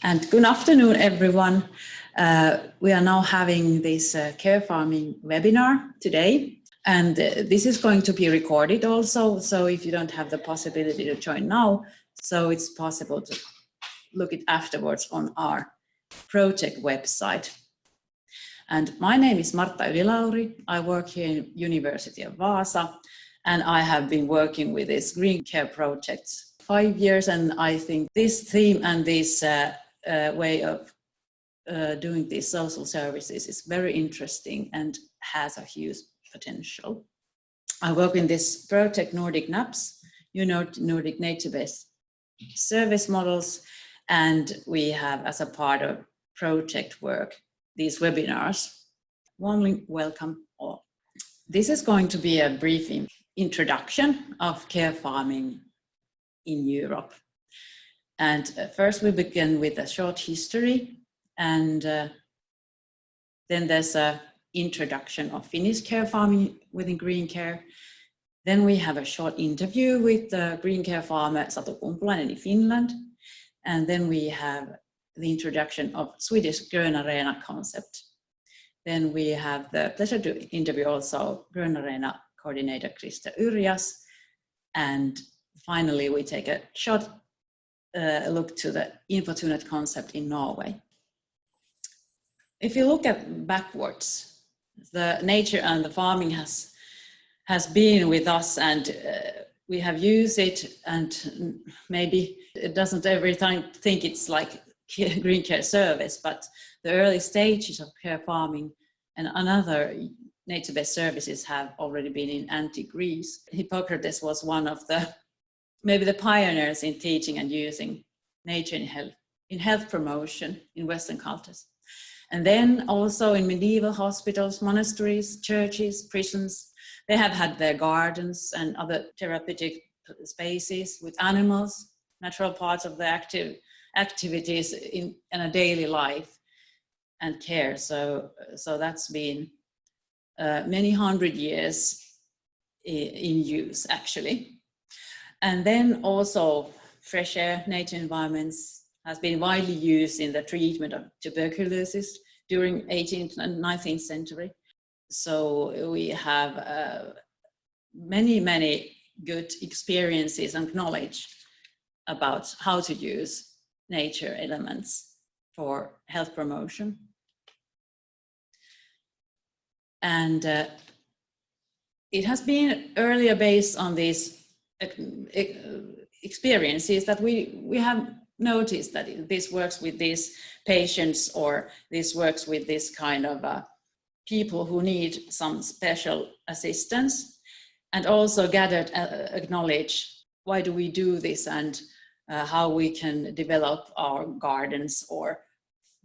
And good afternoon, everyone. We are now having this care farming webinar today, and this is going to be recorded also. So if you don't have the possibility to join now, so it's possible to look it afterwards on our project website. And my name is Martta Ylilauri. I work here in University of Vaasa, and I have been working with this green care project 5 years, and I think this theme and this way of doing these social services is very interesting and has a huge potential. I work in this project Nordic NAPS, Nordic Nature-Based Service Models, and we have as a part of project work these webinars. Warmly welcome all. This is going to be a brief introduction of care farming in Europe. And first we begin with a short history, and then there's an introduction of Finnish care farming within green care. Then we have a short interview with the green care farmer Satu Kumpulainen in Finland. And then we have the introduction of Swedish Grön Arena concept. Then we have the pleasure to interview also Grön Arena coordinator Krista Yrjas. And finally, we take a short look to the Infotunet concept in Norway. If you look at backwards, the nature and the farming has been with us, and we have used it, and maybe it doesn't every time think it's like green care service, but the early stages of care farming and another nature-based services have already been in antique Greece. Hippocrates was one of maybe the pioneers in teaching and using nature in health promotion in Western cultures. And then also in medieval hospitals, monasteries, churches, prisons, they have had their gardens and other therapeutic spaces with animals, natural parts of the activities in a daily life and care. So that's been many hundred years in use actually. And then also fresh air, nature environments has been widely used in the treatment of tuberculosis during 18th and 19th century. So we have many good experiences and knowledge about how to use nature elements for health promotion. And it has been earlier based on these experiences that we have noticed that this works with these patients, or this works with this kind of people who need some special assistance, and also gathered acknowledge why do we do this, and how we can develop our gardens or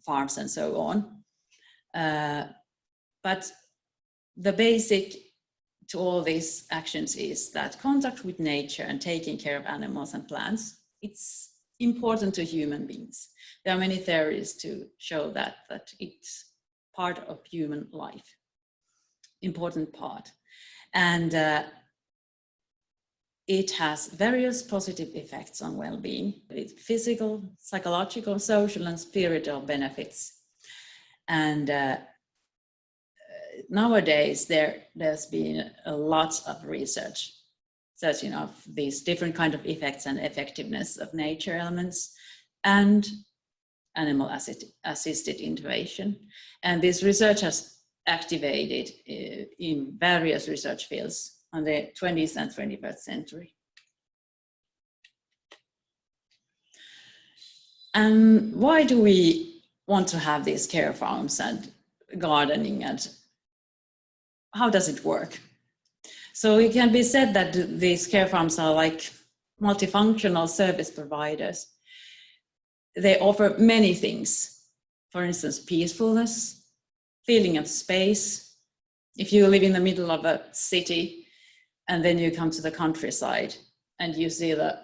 farms and so on. But the basic to all these actions is that contact with nature and taking care of animals and plants, it's important to human beings. There are many theories to show that it's part of human life, important part. And it has various positive effects on well-being, with physical, psychological, social, and spiritual benefits. And nowadays, there's been a lot of research searching of these different kind of effects and effectiveness of nature elements and animal assisted intervention. And this research has activated in various research fields on the 20th and 21st century. And why do we want to have these care farms and gardening, and how does it work? So it can be said that these care farms are like multifunctional service providers. They offer many things. For instance, peacefulness, feeling of space. If you live in the middle of a city and then you come to the countryside and you see the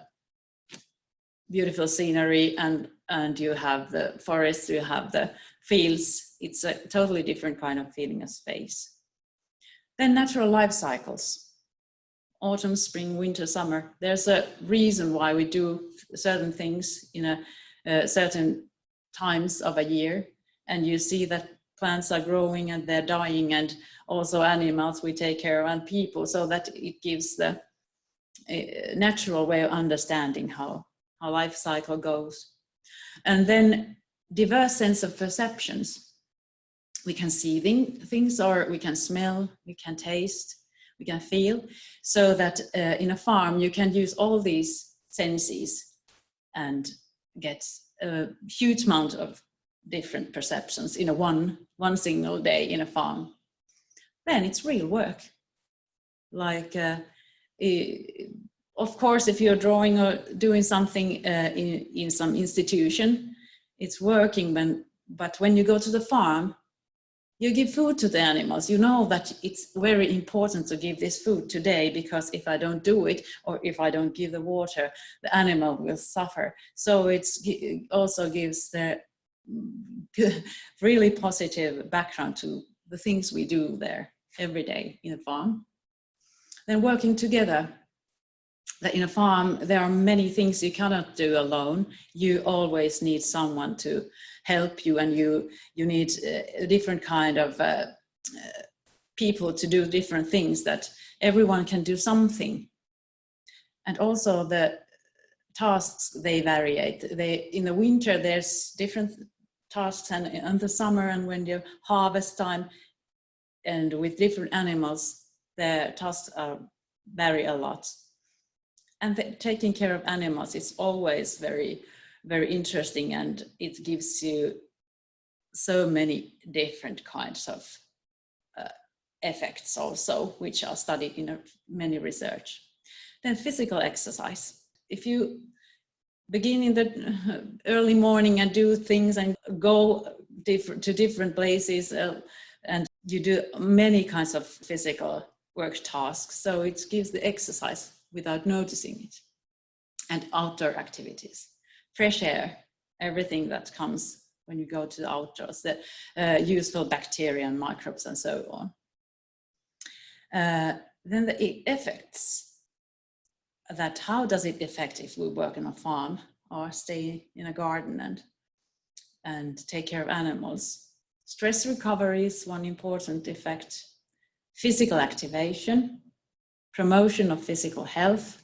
beautiful scenery and you have the forest, you have the fields, it's a totally different kind of feeling of space. Then natural life cycles, autumn, spring, winter, summer. There's a reason why we do certain things in a certain times of a year, and you see that plants are growing and they're dying, and also animals we take care of, and people, so that it gives the natural way of understanding how life cycle goes. And then diverse sense of perceptions. We can see things, or we can smell, we can taste, we can feel, so that in a farm you can use all these senses and get a huge amount of different perceptions in a one single day in a farm. Then it's real work. Like, of course, if you're drawing or doing something in some institution, it's working, but when you go to the farm, you give food to the animals. You know that it's very important to give this food today, because if I don't do it, or if I don't give the water, the animal will suffer. So it also gives the really positive background to the things we do there every day in a farm. Then working together. That in a farm, there are many things you cannot do alone. You always need someone to help you, and you need a different kind of people to do different things, that everyone can do something. And also the tasks, they vary. In the winter, there's different tasks, and in the summer, and when you harvest time, and with different animals, the tasks vary a lot. And taking care of animals is always very, very interesting, and it gives you so many different kinds of effects also, which are studied in many research. Then physical exercise. If you begin in the early morning and do things and go to different places, and you do many kinds of physical work tasks, so it gives the exercise without noticing it. And outdoor activities, fresh air, everything that comes when you go to the outdoors, the useful bacteria and microbes and so on. Then the effects, that how does it affect if we work on a farm or stay in a garden and take care of animals. Stress recovery is one important effect. Physical activation, promotion of physical health,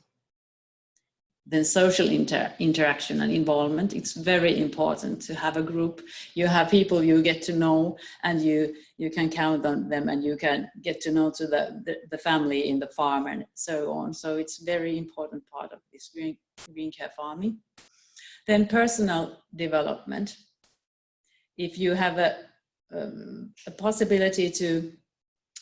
then social interaction and involvement. It's very important to have a group. You have people you get to know, and you can count on them, and you can get to know to the family in the farm and so on. So it's a very important part of this green care farming. Then personal development. If you have a possibility to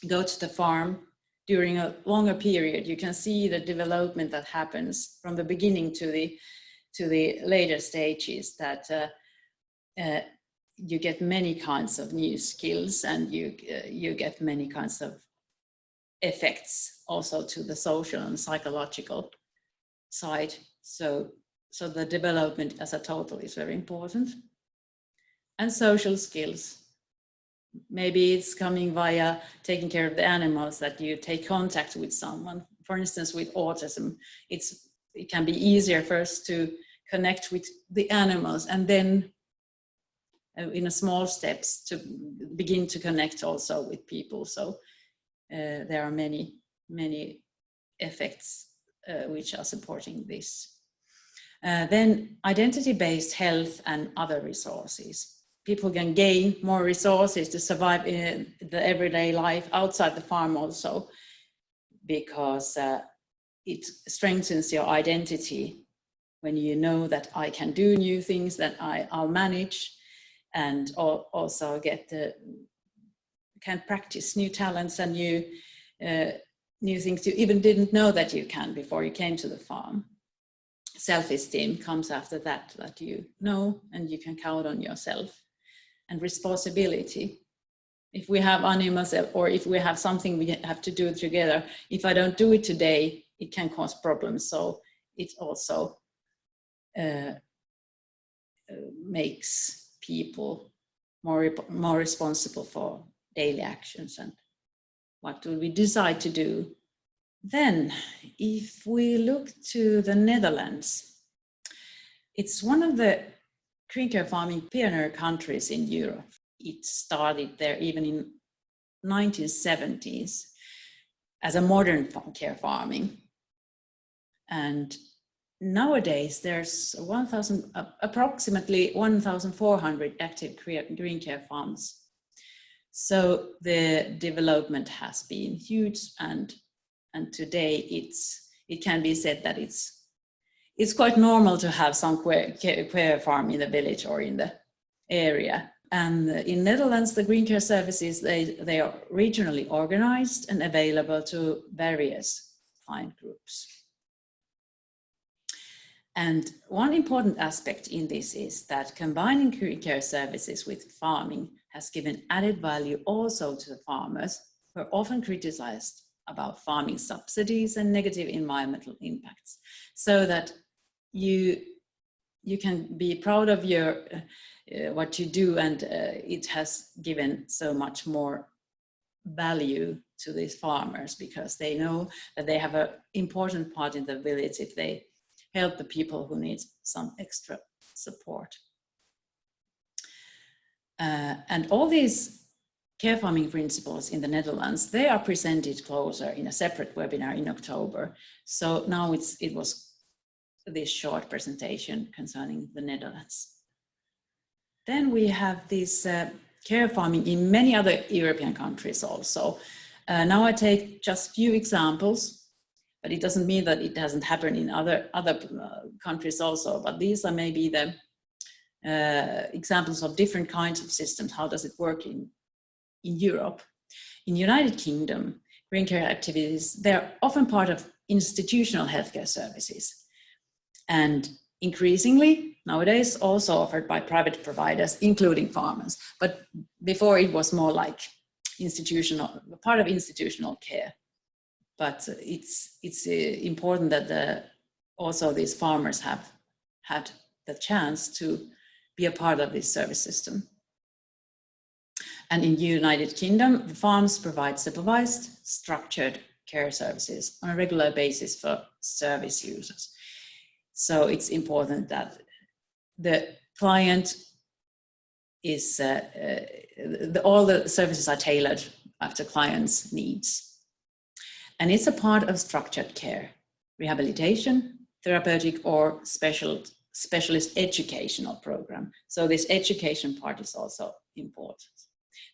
go to the farm during a longer period, you can see the development that happens from the beginning to the later stages, that you get many kinds of new skills, and you get many kinds of effects also to the social and psychological side. So the development as a total is very important. And social skills. Maybe it's coming via taking care of the animals, that you take contact with someone. For instance, with autism, it can be easier first to connect with the animals, and then in a small steps to begin to connect also with people. So there are many effects which are supporting this. Then identity-based health and other resources. People can gain more resources to survive in the everyday life outside the farm also, because it strengthens your identity when you know that I can do new things, that I'll manage, and also can practice new talents and new things you even didn't know that you can before you came to the farm. Self-esteem comes after that you know and you can count on yourself. And responsibility. If we have animals, or if we have something we have to do together, if I don't do it today, it can cause problems. So it also makes people more responsible for daily actions and what do we decide to do. Then, if we look to the Netherlands, it's one of the green care farming pioneer countries in Europe. It started there even in 1970s as a modern care farming. And nowadays there's approximately 1,400 active green care farms. So the development has been huge, and today it can be said that it's quite normal to have some care farm in the village or in the area. And in Netherlands, the green care services, they are regionally organized and available to various client groups. And one important aspect in this is that combining green care services with farming has given added value also to the farmers, who are often criticized about farming subsidies and negative environmental impacts, so that you can be proud of your what you do, and it has given so much more value to these farmers, because they know that they have an important part in the village if they help the people who need some extra support. And all these care farming principles in the Netherlands, they are presented closer in a separate webinar in October. So now it was this short presentation concerning the Netherlands. Then we have this care farming in many other European countries also. Now I take just few examples, but it doesn't mean that it doesn't happen in other countries also. But these are maybe the examples of different kinds of systems. How does it work in Europe? In United Kingdom, green care activities, they're often part of institutional healthcare services, and increasingly nowadays also offered by private providers, including farmers. But before it was more like part of institutional care. But it's important that also these farmers have had the chance to be a part of this service system. And in United Kingdom, the farms provide supervised, structured care services on a regular basis for service users. So it's important that the client is, all the services are tailored after clients' needs. And it's a part of structured care, rehabilitation, therapeutic, or specialist educational program. So this education part is also important.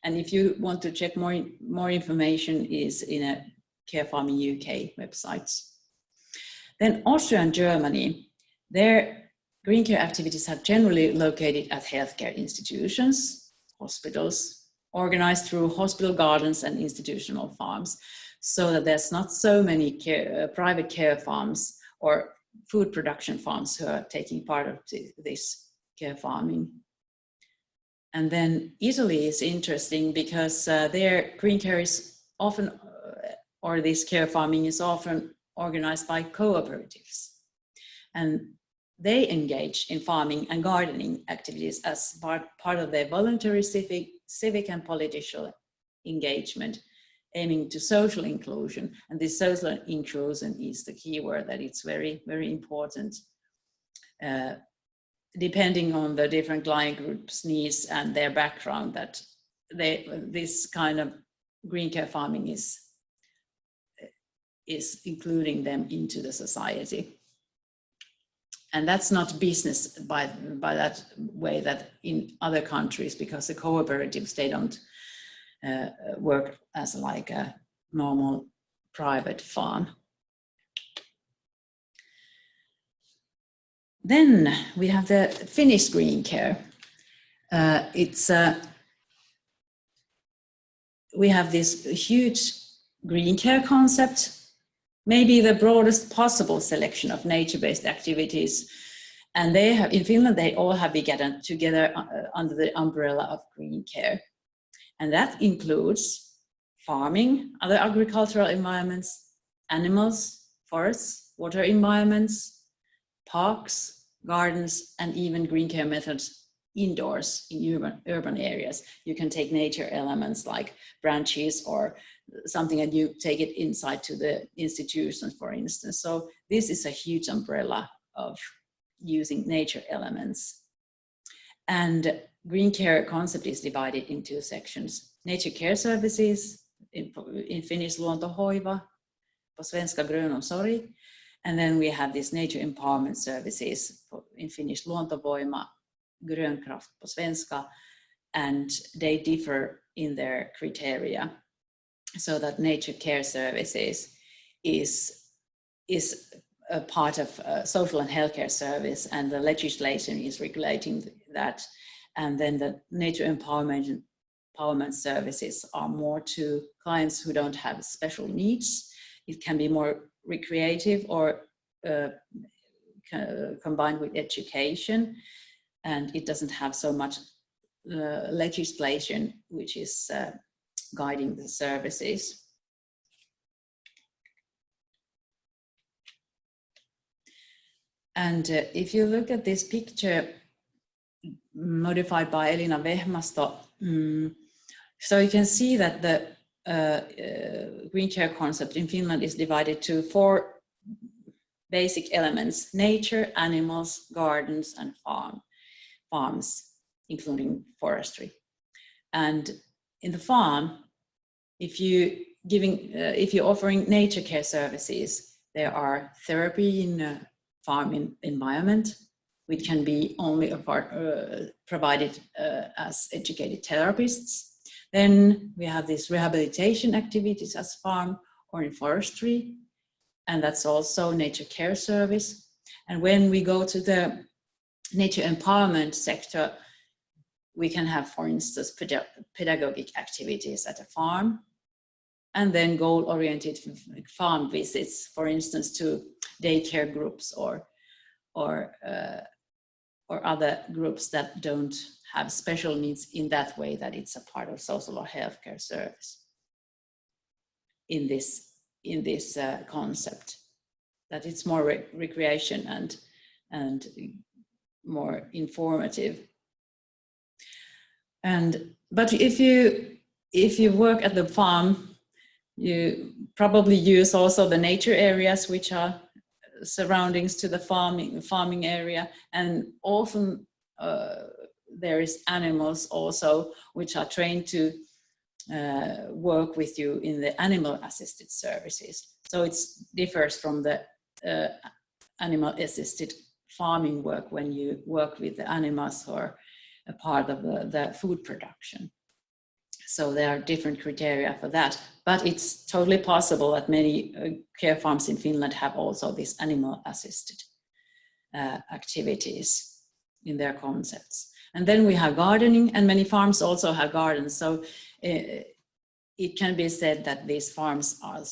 And if you want to check more information is in a Care Farming UK websites. Then Austria and Germany, their green care activities are generally located at healthcare institutions, hospitals, organized through hospital gardens and institutional farms, so that there's not so many private care farms or food production farms who are taking part of this care farming. And then Italy is interesting because their green care is often, or this care farming is often organized by cooperatives. And they engage in farming and gardening activities as part of their voluntary civic and political engagement, aiming to social inclusion. And this social inclusion is the key word, that it's very, very important, depending on the different client groups' needs and their background, that this kind of green care farming is including them into the society. And that's not business by that way that in other countries, because the cooperatives, they don't work as like a normal private farm. Then we have the Finnish green care. We have this huge green care concept, maybe the broadest possible selection of nature-based activities. And they have, in Finland, they all have been gathered together under the umbrella of green care. And that includes farming, other agricultural environments, animals, forests, water environments, parks, gardens, and even green care methods indoors in urban areas. You can take nature elements like branches or something, and you take it inside to the institution, for instance. So this is a huge umbrella of using nature elements. And green care concept is divided in two sections: nature care services, in Finnish luontohoiva, på svenska grönomsorg, and then we have this nature empowerment services, in Finnish luontovoima, grönkraft på svenska, and they differ in their criteria, so that nature care services is a part of social and healthcare service, and the legislation is regulating that. And then the nature empowerment services are more to clients who don't have special needs. It can be more recreative or combined with education, and it doesn't have so much legislation which is guiding the services. And if you look at this picture modified by Elina Vehmasto, so you can see that the green care concept in Finland is divided to 4 basic elements: nature, animals, gardens, and farms, including forestry. And in the farm, if you're offering nature care services, there are therapy in a farm environment, which can be only provided as educated therapists. Then we have these rehabilitation activities as farm or in forestry, and that's also nature care service. And when we go to the nature empowerment sector, we can have, for instance, pedagogic activities at a farm, and then goal-oriented farm visits, for instance, to daycare groups or other groups that don't have special needs in that way, that it's a part of social or healthcare service in this concept, that it's more recreation and more informative. But if you work at the farm, you probably use also the nature areas which are surroundings to the farming area, and often there is animals also which are trained to work with you in the animal assisted services. So it differs from the animal assisted farming work when you work with the animals or a part of the food production. So there are different criteria for that, but it's totally possible that many care farms in Finland have also these animal assisted activities in their concepts. And then we have gardening, and many farms also have gardens. So it can be said that these farms are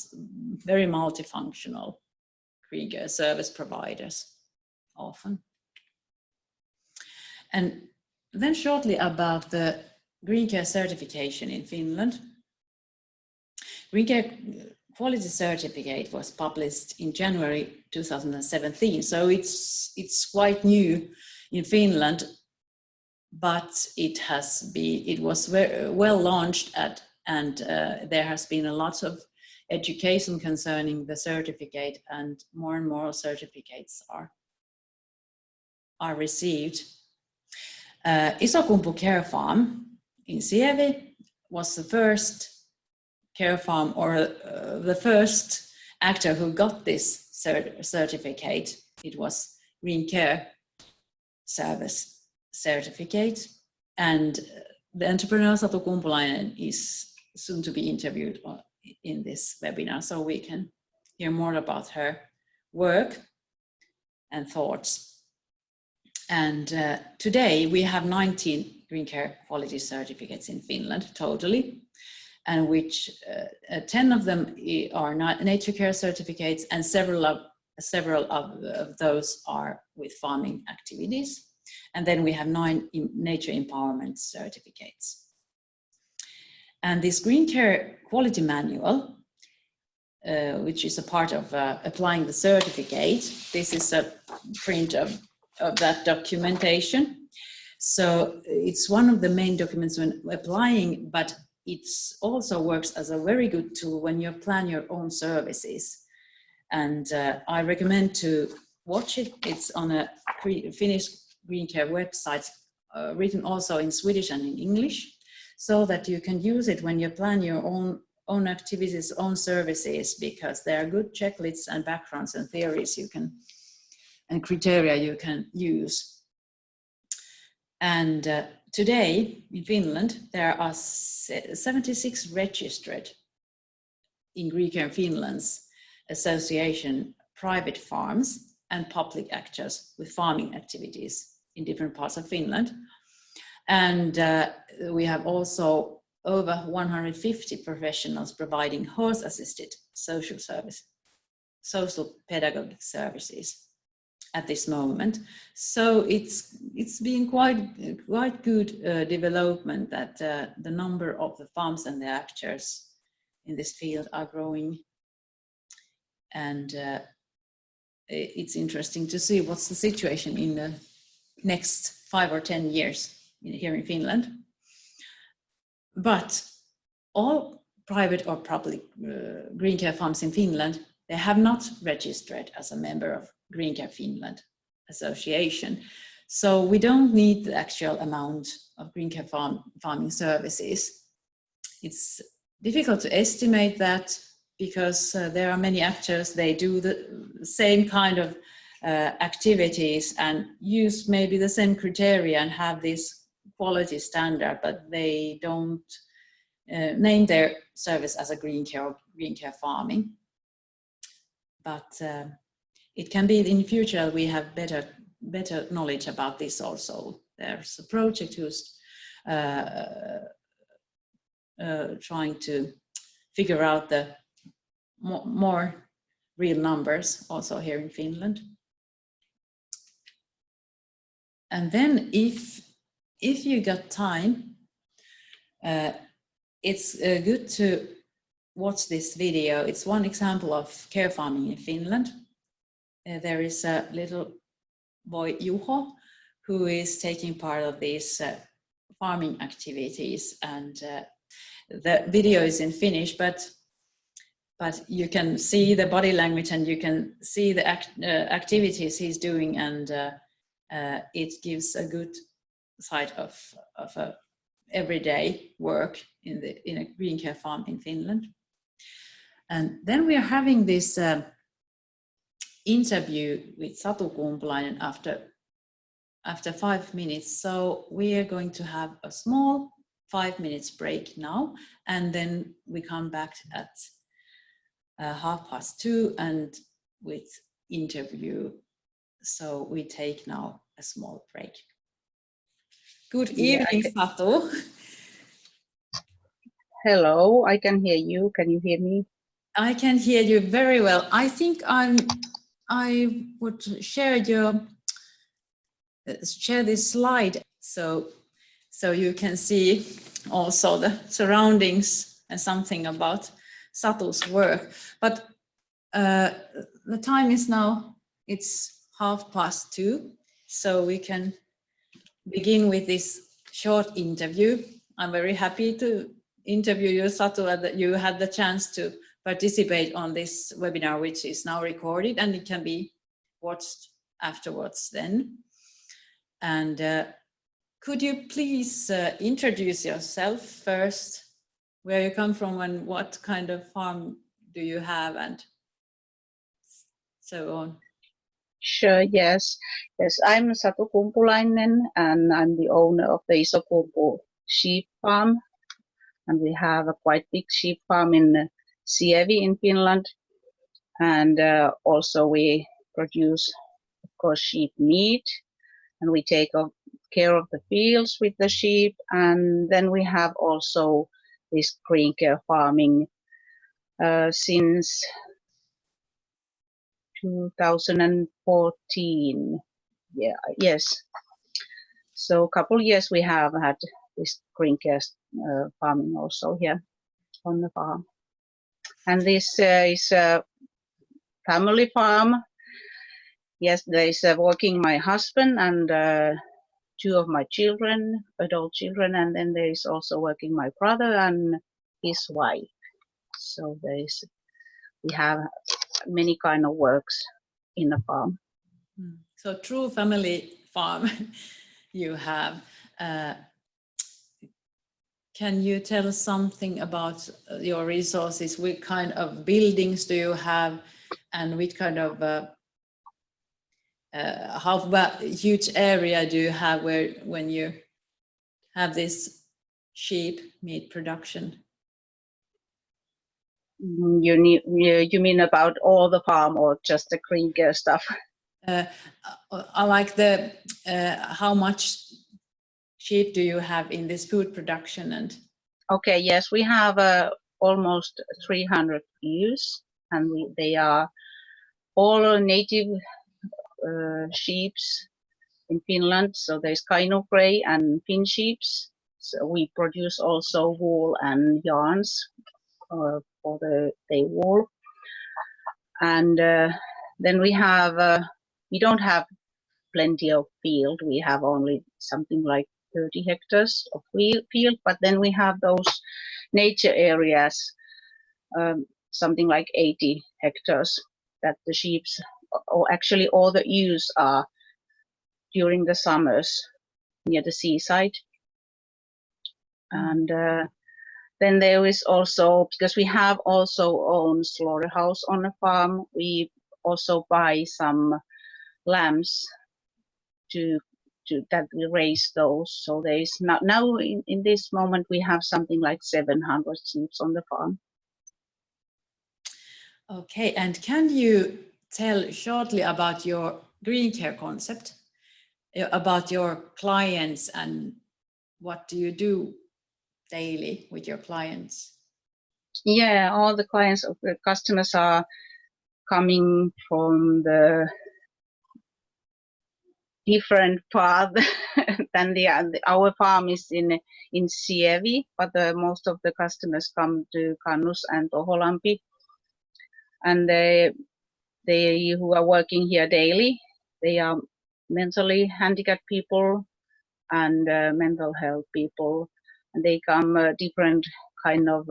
very multifunctional green care service providers often. And then shortly about the green care certification in Finland. Green care quality certificate was published in January 2017, so it's quite new in Finland, but it was very well launched and there has been a lot of education concerning the certificate, and more certificates are received. Isokumpu Care Farm in Sievi was the first care farm, or the first actor who got this certificate. It was Green Care Service certificate, and the entrepreneur Satu Kumpulainen is soon to be interviewed in this webinar, so we can hear more about her work and thoughts. And today we have 19 green care quality certificates in Finland totally, and which 10 of them are nature care certificates, and several of those are with farming activities. And then we have 9 nature empowerment certificates. And this green care quality manual, which is a part of applying the certificate, this is a print of that documentation. So it's one of the main documents when applying, but it also works as a very good tool when you plan your own services. And I recommend to watch it. It's on a Finnish Green Care website written also in Swedish and in English, so that you can use it when you plan your own activities, own services, because there are good checklists and backgrounds and theories you can, and criteria you can use. And today in Finland, there are 76 registered in Green Care Finland's association private farms and public actors with farming activities in different parts of Finland. And we have also over 150 professionals providing horse-assisted social pedagogic services at this moment. So it's been quite good development that the number of the farms and the actors in this field are growing, and it's interesting to see what's the situation in the next 5 or 10 years here in Finland. But all private or public Green Care farms in Finland, they have not registered as a member of Green Care Finland association. So we don't need the actual amount of Green Care farming services. It's difficult to estimate that because there are many actors, they do the same kind of activities and use maybe the same criteria and have this quality standard, but they don't name their service as a Green Care or Green Care farming. But it can be in future we have better knowledge about this also. There's a project who's trying to figure out the more real numbers also here in Finland. And then if you got time, it's good to watch this video. It's one example of care farming in Finland. There is a little boy, Juho, who is taking part of these farming activities, and the video is in Finnish, but you can see the body language and you can see the activities he's doing, and it gives a good sight of a everyday work in a Green Care farm in Finland. And then we are having this interview with Satu Kumpulainen after 5 minutes. So we are going to have a small 5 minutes break now, and then we come back at 2:30 and with interview. So we take now a small break. Good evening, Satu. Hello, I can hear you. Can you hear me? I can hear you very well. I think I would share this slide so you can see also the surroundings and something about Satu's work. But the time is now, it's 2:30, so we can begin with this short interview. I'm very happy to interview you, Satu, and that you had the chance to participate on this webinar, which is now recorded and it can be watched afterwards then. And could you please introduce yourself first, where you come from and what kind of farm do you have and so on? Sure, yes. Yes, I'm Satu Kumpulainen and I'm the owner of the Isokumpu sheep farm. And we have a quite big sheep farm in Sievi in Finland. And also we produce, of course, sheep meat. And we take care of the fields with the sheep. And then we have also this Green Care farming since 2014. Yeah, yes. So a couple of years we have had this Green Care farming also here on the farm. And this is a family farm. Yes, there is working my husband and 2 of my children, adult children, and then there is also working my brother and his wife. So we have many kind of works in the farm. So true family farm you have. Can you tell us something about your resources? What kind of buildings do you have, and what kind of how huge area do you have when you have this sheep meat production? You mean about all the farm or just the green care stuff? I like the how much sheep do you have in this food production? And Okay, yes, we have almost 300 ewes, and they are all native sheeps in Finland. So there's Kaino Grey and Finn sheeps. So we produce also wool and yarns for the wool. And then we don't have plenty of field. We have only something like 30 hectares of field, but then we have those nature areas, something like 80 hectares that the sheep, or actually all the ewes are during the summers near the seaside. And then there is also, because we have also own slaughterhouse on the farm, we also buy some lambs to that we raise those. So there is now in this moment we have something like 700 sheep on the farm. okay, and can you tell shortly about your green care concept, about your clients, and what do you do daily with your clients? Yeah, all the clients of the customers are coming from the different path than our farm is in Sievi, but most of the customers come to Kannus and Toholampi, and they who are working here daily, they are mentally handicapped people and mental health people, and they come different kind of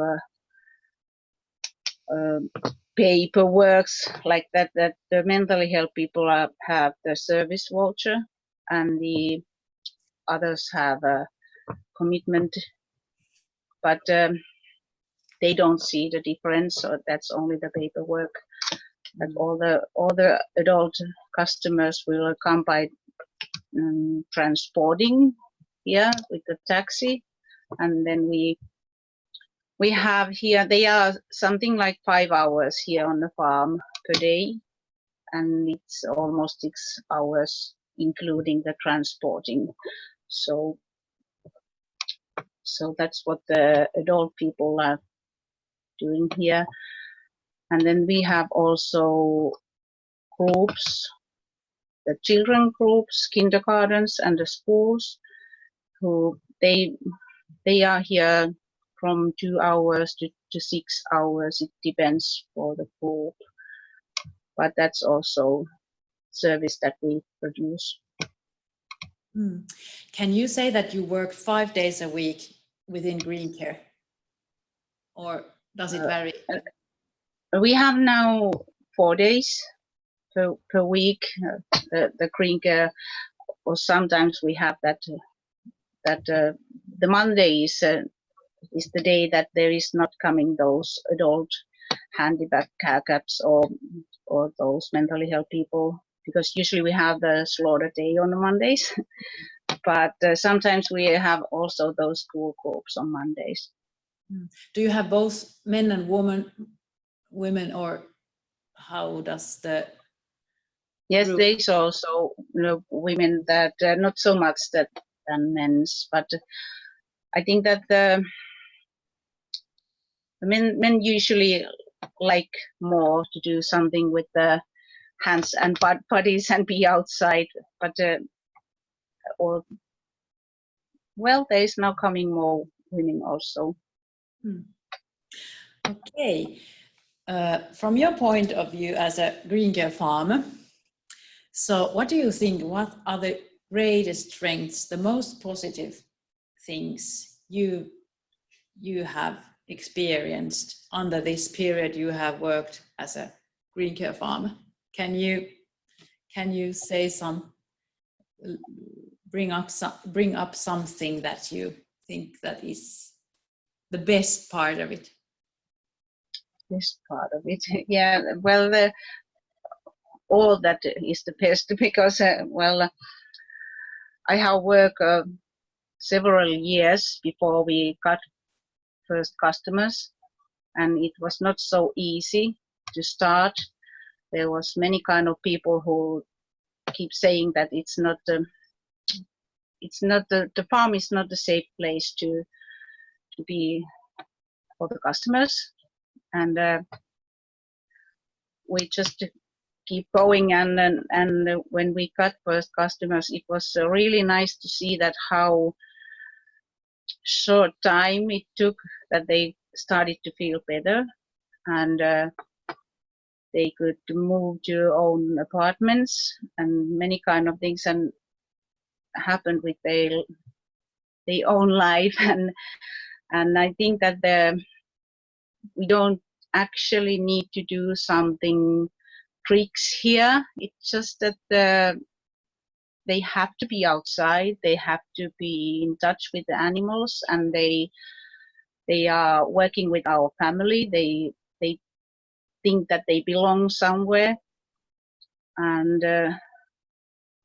paperworks like that the mentally health people have the service voucher, and the others have a commitment, but they don't see the difference, so that's only the paperwork. But all the adult customers will come by transporting here with the taxi, and then we have here, they are something like 5 hours here on the farm per day, and it's almost 6 hours including the transporting. So that's what the adult people are doing here. And then we have also groups, the children groups, kindergartens and the schools, who they are here from 2 hours to 6 hours. It depends for the group, but that's also service that we produce. Can you say that you work 5 days a week within green care, or does it vary? We have now 4 days per week, the green care, or sometimes we have that the Monday is the day that there is not coming those adult handicaps or those mentally health people, because usually we have the slaughter day on the Mondays, but sometimes we have also those school groups on Mondays. Do you have both men and women, or how does the Yes, group? there's also women that not so much than men's, but I think that the men usually like more to do something with the hands and bodies and be outside, but there is now coming more women also. Okay, from your point of view as a green care farmer, so what do you think, what are the greatest strengths, the most positive things you have experienced under this period you have worked as a green care farmer? Can you say some bring up something that you think that is the best part of it. This part of it, yeah. Well, all that is the best because I have worked several years before we got first customers, and it was not so easy to start. There was many kind of people who keep saying that it's not the farm is not a safe place to be for the customers, and we just keep going, and when we got first customers, it was really nice to see that how short time it took that they started to feel better, and they could move to own apartments and many kind of things and happened with their own life, and I think that we don't actually need to do something tricks here. It's just that they have to be outside, they have to be in touch with the animals, and they are working with our family. They think that they belong somewhere, and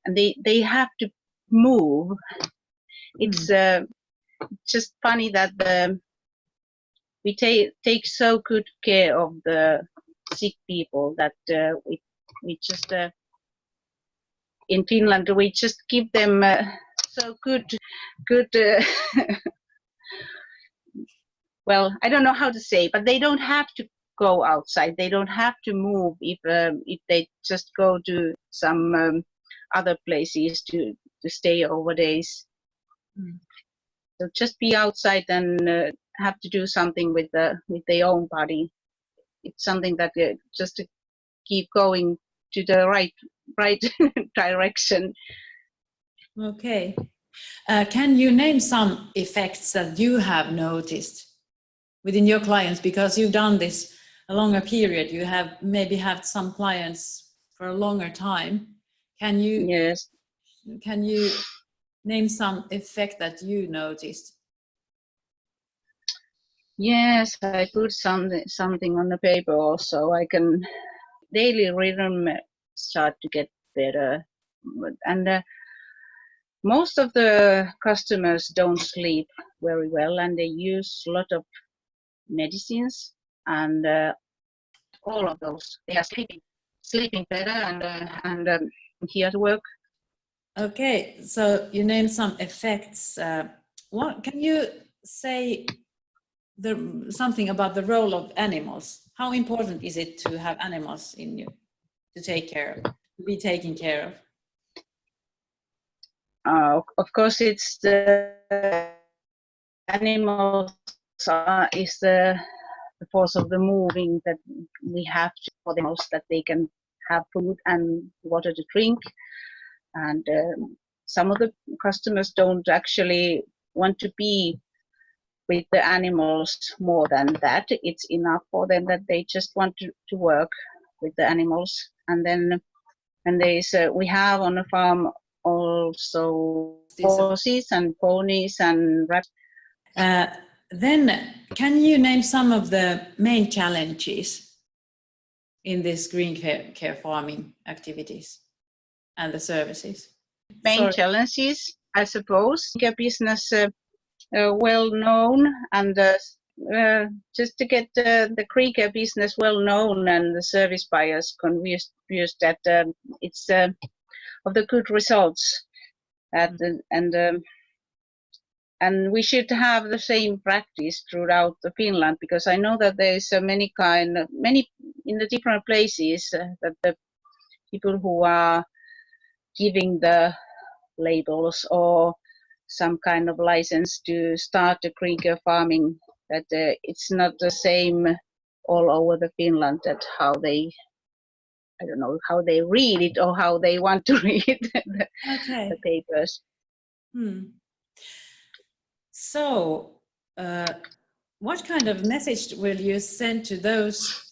they have to move. It's just funny that we take so good care of the sick people that we just in Finland we just give them so good well, I don't know how to say, but they don't have to go outside. They don't have to move if they just go to some other places to stay over days. So just be outside and have to do something with their own body. It's something that just to keep going to the right direction. Okay. Can you name some effects that you have noticed within your clients, because you've done this a longer period? You have maybe had some clients for a longer time. Can you Yes. Can you name some effect that you noticed? Yes, I put something on the paper also. I can daily rhythm start to get better, and most of the customers don't sleep very well, and they use a lot of medicines, and all of those they are sleeping better, and here to work. Okay, so you named some effects. What can you say something about the role of animals? How important is it to have animals in you to take care of, to be taken care of? Of course, it's the animals is the force of the moving that we have to, for the most that they can have food and water to drink, and some of the customers don't actually want to be with the animals more than that. It's enough for them that they just want to work with the animals. And then we have on the farm also horses and ponies and rabbits. Then can you name some of the main challenges in this green care farming activities and the services? Main challenges, I suppose, get business well known, and just to get the Kriegers business well known and the service buyers convinced that it's of the good results, and we should have the same practice throughout Finland, because I know that there is many in the different places that the people who are giving the labels or some kind of license to start the Kriegers farming, that it's not the same all over the Finland, that how they, I don't know, how they read it or how they want to read the papers. So what kind of message will you send to those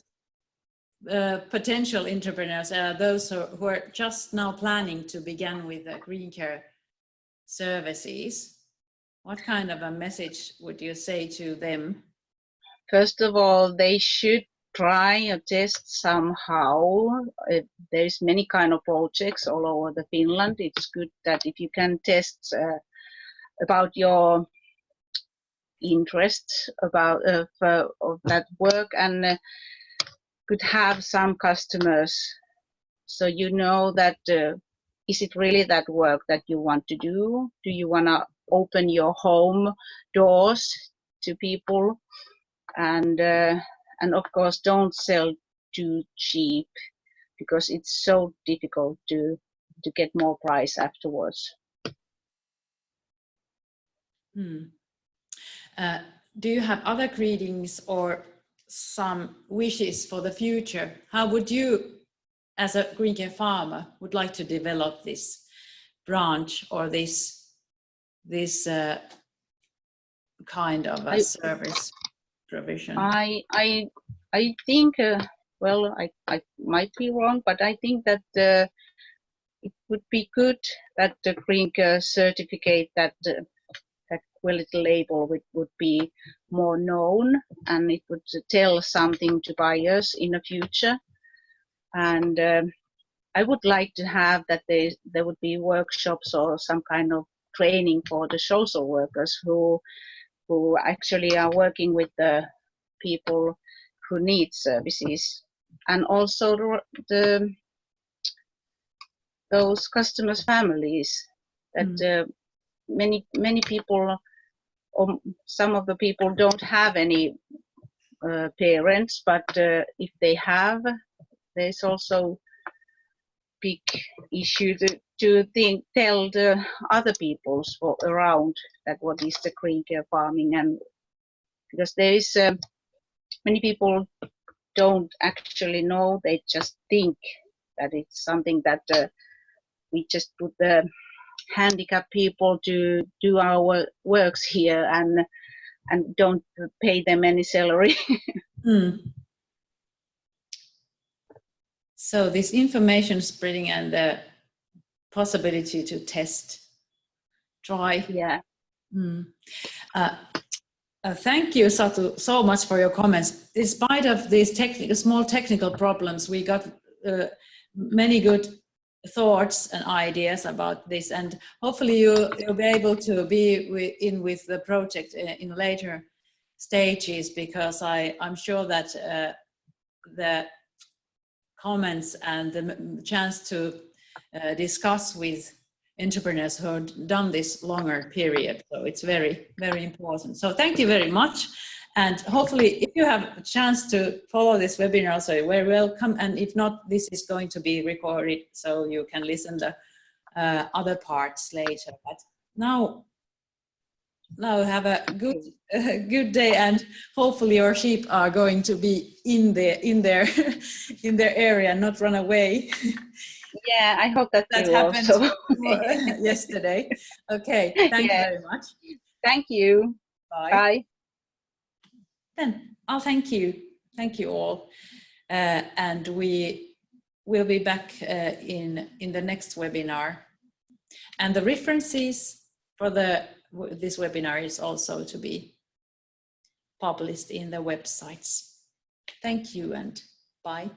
potential entrepreneurs, those who are just now planning to begin with green care services, what kind of a message would you say to them? First of all, they should try or test somehow. There's many kind of projects all over the Finland. It's good that if you can test about your interest about of that work, and could have some customers, so you know that is it really that work that you want to do? Do you want to open your home doors to people? And of course, don't sell too cheap, because it's so difficult to get more price afterwards. Do you have other greetings or some wishes for the future? How would you, as a green care farmer, would like to develop this branch or this kind of a service provision? I think, well, I might be wrong, but I think that it would be good that the green care certificate, that quality label would be more known, and it would tell something to buyers in the future. And I would like to have that there would be workshops or some kind of training for the social workers who actually are working with the people who need services, and also those customers' families, that many people, or some of the people, don't have any parents, but if they have, there's also big issue to tell the other peoples around that what is the green care farming. And because there is many people don't actually know, they just think that it's something that we just put the handicapped people to do our works here and don't pay them any salary. So this information spreading and the possibility to test, try. Yeah. Thank you, Satu, so much for your comments. Despite of these small technical problems, we got many good thoughts and ideas about this, and hopefully you'll be able to be in with the project in later stages, because I'm sure that the comments and the chance to discuss with entrepreneurs who have done this longer period. So it's very, very important. So thank you very much. And hopefully if you have a chance to follow this webinar, so you're very welcome. And if not, this is going to be recorded, so you can listen to other parts later. But now have a good day, and hopefully your sheep are going to be in their area, not run away. Yeah, I hope that happened also. yesterday. Okay, thank you very much. Thank you. Bye. Bye. Then thank you all, and we will be back in the next webinar, and the references for this webinar is also to be published in the websites. Thank you and bye.